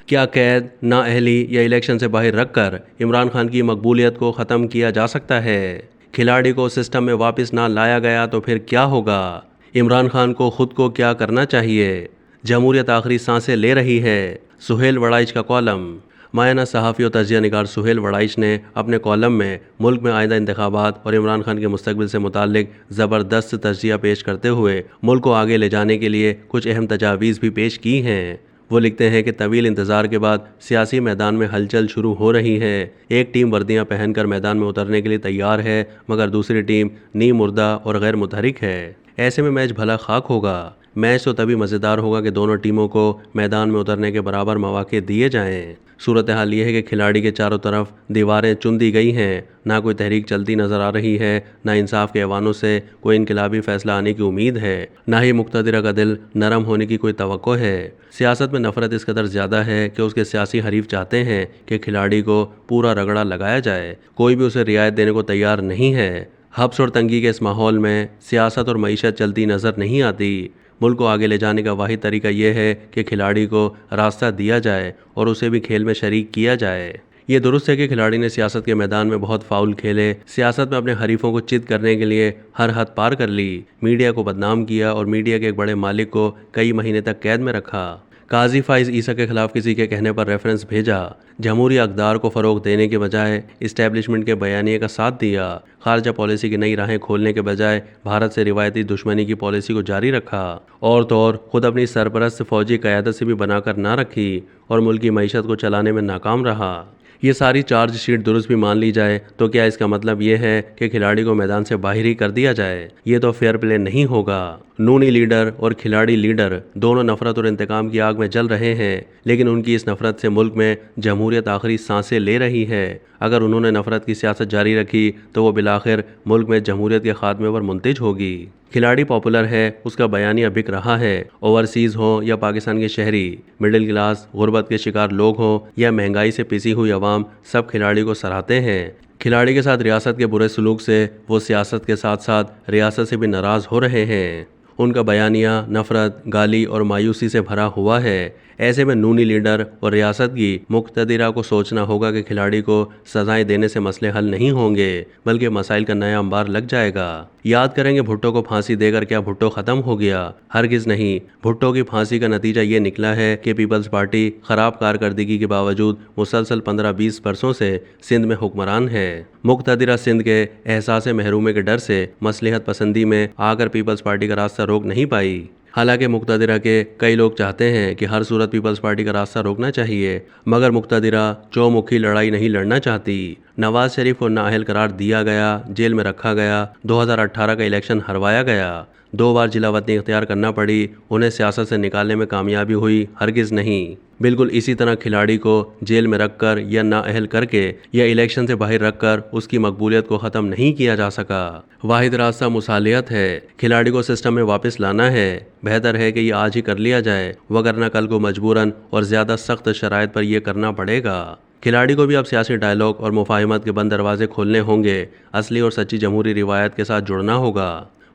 क्या कैद, नाअहली या इलेक्शन से बाहर रखकर इमरान खान की मकबूलियत को ख़त्म किया जा सकता है? खिलाड़ी को सिस्टम में वापस ना लाया गया तो फिर क्या होगा? इमरान खान को खुद को क्या करना चाहिए? जमहूरियत आखिरी सांसें ले रही है। सुहेल वड़ाइच का कॉलम। मायना सहाफ़ी और तजिया निगार सुहेल वड़ाइच ने अपने कॉलम में मुल्क में आइंदा इंतखाबात और इमरान खान के मुस्तकबिल से मुताल्लिक ज़बरदस्त तजिया पेश करते हुए मुल्क को आगे ले जाने के लिए कुछ अहम तजावीज़ भी पेश की हैं। वो लिखते हैं कि तवील इंतज़ार के बाद सियासी मैदान में हलचल शुरू हो रही है। एक टीम वर्दियां पहनकर मैदान में उतरने के लिए तैयार है, मगर दूसरी टीम नीम मुर्दा और गैर मुतहरिक है। ऐसे में मैच भला खाक होगा। मैच तो तभी मज़ेदार होगा कि दोनों टीमों को मैदान में उतरने के बराबर मौके दिए जाएं। सूरत हाल ये है कि खिलाड़ी के चारों तरफ दीवारें चुन दी गई हैं। ना कोई तहरीक चलती नज़र आ रही है, ना इंसाफ के ऐवानों से कोई इनकलाबी फैसला आने की उम्मीद है, ना ही मुक़्तदिरा का दिल नरम होने की कोई तवक्को है। सियासत में नफरत इस कदर ज़्यादा है कि उसके सियासी हरीफ चाहते हैं कि खिलाड़ी को पूरा रगड़ा लगाया जाए। कोई भी उसे रियायत देने को तैयार नहीं है। हब्स और तंगी के इस माहौल में सियासत और मईशत चलती नज़र नहीं आती। मुल्क को आगे ले जाने का वाहिद तरीका यह है कि खिलाड़ी को रास्ता दिया जाए और उसे भी खेल में शरीक किया जाए। ये दुरुस्त है कि खिलाड़ी ने सियासत के मैदान में बहुत फाउल खेले, सियासत में अपने हरीफों को चित करने के लिए हर हद पार कर ली, मीडिया को बदनाम किया और मीडिया के एक बड़े मालिक को कई महीने तक कैद में रखा। काजी फाइज ईसा के खिलाफ किसी के कहने पर रेफरेंस भेजा, जमहूरी अक़दार को फ़रोग़ देने के बजाय इस्टेब्लिशमेंट के बयानिए का साथ दिया, खारजा पॉलिसी की नई राहें खोलने के बजाय भारत से रिवायती दुश्मनी की पॉलिसी को जारी रखा, और तो और खुद अपनी सरपरस्त फ़ौजी क़यादत से भी बनाकर ना रखी और मुल्क की मईशत को चलाने में नाकाम रहा। ये सारी चार्जशीट दुरुस्त भी मान ली जाए तो क्या इसका मतलब ये है कि खिलाड़ी को मैदान से बाहर ही कर दिया जाए? ये तो फेयर प्ले नहीं होगा। नूनी लीडर और खिलाड़ी लीडर दोनों नफरत और इंतकाम की आग में जल रहे हैं, लेकिन उनकी इस नफरत से मुल्क में जमहूरियत आखिरी सांसें ले रही है। अगर उन्होंने नफरत की सियासत जारी रखी तो वो बिलाखिर मुल्क में जमहूरियत के खात्मे पर मुंतज होगी। खिलाड़ी पॉपुलर है, उसका बयानिया बिक रहा है। ओवरसीज़ हो या पाकिस्तान के शहरी, मिडिल क्लास, गुर्बत के शिकार लोग हों या महंगाई से पिसी हुई अवाम, सब खिलाड़ी को सराहते हैं। खिलाड़ी के साथ रियासत के बुरे सलूक से वो सियासत के साथ साथ रियासत से भी नाराज़ हो रहे हैं। उनका बयानिया नफरत, गाली और मायूसी से भरा हुआ है। ऐसे में नूनी लीडर और रियासत की मुक़्तदिरा को सोचना होगा कि खिलाड़ी को सज़ाएं देने से मसले हल नहीं होंगे, बल्कि मसाइल का नया अंबार लग जाएगा। याद करेंगे भुट्टो को फांसी देकर क्या भुट्टो ख़त्म हो गया? हरगिज़ नहीं। भुट्टो की फांसी का नतीजा ये निकला है कि पीपल्स पार्टी ख़राब कारकर्दगी के बावजूद मुसलसल 15-20 बरसों से सिंध में हुक्मरान है। मुक़्तदिरा सिंध के एहसास महरूमे के डर से मसलिहत पसंदी में आकर पीपल्स पार्टी का रास्ता रोक नहीं पाई। हालांकि मुक़्तदिरा के कई लोग चाहते हैं कि हर सूरत पीपल्स पार्टी का रास्ता रोकना चाहिए, मगर मुक़्तदिरा चौमुखी लड़ाई नहीं लड़ना चाहती। नवाज शरीफ को नाअहल करार दिया गया, जेल में रखा गया, 2018 का इलेक्शन हरवाया गया, 2 बार जिला वतनी इख्तियार करना पड़ी, उन्हें सियासत से निकालने में कामयाबी हुई? हरगिज़ नहीं। बिल्कुल इसी तरह खिलाड़ी को जेल में रखकर या नाअहल करके या इलेक्शन से बाहर रखकर उसकी मकबूलियत को ख़त्म नहीं किया जा सका। वाहिद रास्ता मुसालियत है। खिलाड़ी को सिस्टम में वापस लाना है। बेहतर है कि ये आज ही कर लिया जाए, वगरना कल को मजबूरन और ज़्यादा सख्त शराइत पर यह करना पड़ेगा। खिलाड़ी को भी अब सियासी डायलॉग और मुफाहिमत के बंद दरवाजे खोलने होंगे। असली और सच्ची जमहूरी रिवायत के साथ जुड़ना होगा।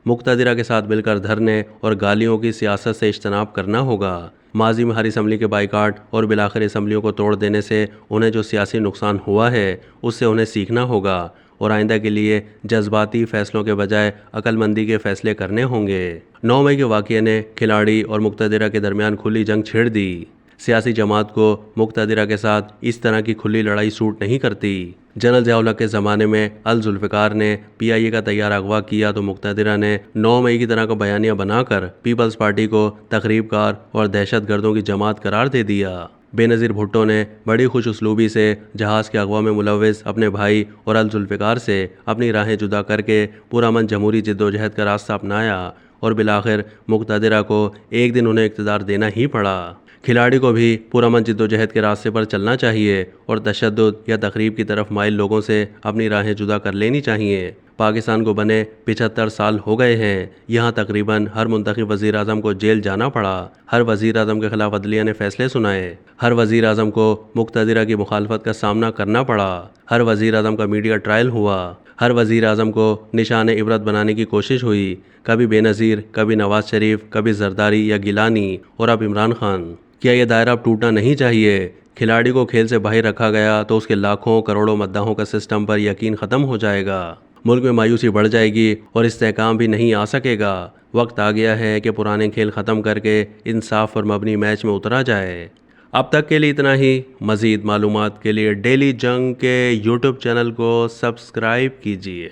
मुक़्तदिरा के साथ मिलकर धरने और गालियों की सियासत से इज्तनाब करना होगा। माजी में हर असम्बली के बाइकाट और बिलाखिर असम्बलियों को तोड़ देने से उन्हें जो सियासी नुकसान हुआ है उससे उन्हें सीखना होगा और आइंदा के लिए जज्बाती फैसलों के बजाय अक्लमंदी के फैसले करने होंगे। 9 मई के वाक़ये ने खिलाड़ी और मुक़्तदिरा के दरमियान खुली जंग छेड़ दी। सियासी जमात को मुक़्तदिरा के साथ इस तरह की खुली लड़ाई सूट नहीं करती। जनरल ज़िया उल हक के ज़माने में अल जुल्फ़िकार ने PIA का तैयार अगवा किया तो मुक़्तदिरा ने 9 मई की तरह का बयानिया बनाकर पीपल्स पार्टी को तखरीबकार और दहशतगर्दों की जमात करार दे दिया। बेनज़ीर भुट्टो ने बड़ी खुश उसलूबी से जहाज़ के अगवा में मुलव्विस अपने भाई और अल जुल्फ़िकार से अपनी राहें जुदा करके पुरअमन जमहूरी जद्दोजहद का रास्ता अपनाया और बिलाखिर मुक़्तदिरा को एक दिन उन्हें इक़्तिदार देना ही पड़ा। खिलाड़ी को भी पुरअमन जद्दोजहद के रास्ते पर चलना चाहिए और तशद्दुद या तखरीब की तरफ माइल लोगों से अपनी राहें जुदा कर लेनी चाहिए। पाकिस्तान को बने 75 साल हो गए हैं। यहाँ तकरीबन हर मुंतखब वज़ीर आज़म को जेल जाना पड़ा। हर वज़ीर आज़म के खिलाफ अदलिया ने फैसले सुनाए। हर वज़ीर आज़म को मुक़्तदिरा की मुखालफत का सामना करना पड़ा। हर वज़ीर आज़म का मीडिया ट्रायल हुआ। हर वज़ीर आज़म को निशान इबरत बनाने की कोशिश हुई। कभी बेनज़ीर, कभी नवाज शरीफ, कभी जरदारी या गिलानी और अब इमरान खान। क्या ये दायरा अब टूटना नहीं चाहिए? खिलाड़ी को खेल से बाहर रखा गया तो उसके लाखों करोड़ों मद्दाहों का सिस्टम पर यकीन ख़त्म हो जाएगा। मुल्क में मायूसी बढ़ जाएगी और इस्तेहकाम भी नहीं आ सकेगा। वक्त आ गया है कि पुराने खेल ख़त्म करके इंसाफ पर मबनी मैच में उतरा जाए। अब तक के लिए इतना ही। मज़ीद मालूमात के लिए डेली जंग के यूट्यूब चैनल को सब्सक्राइब कीजिए।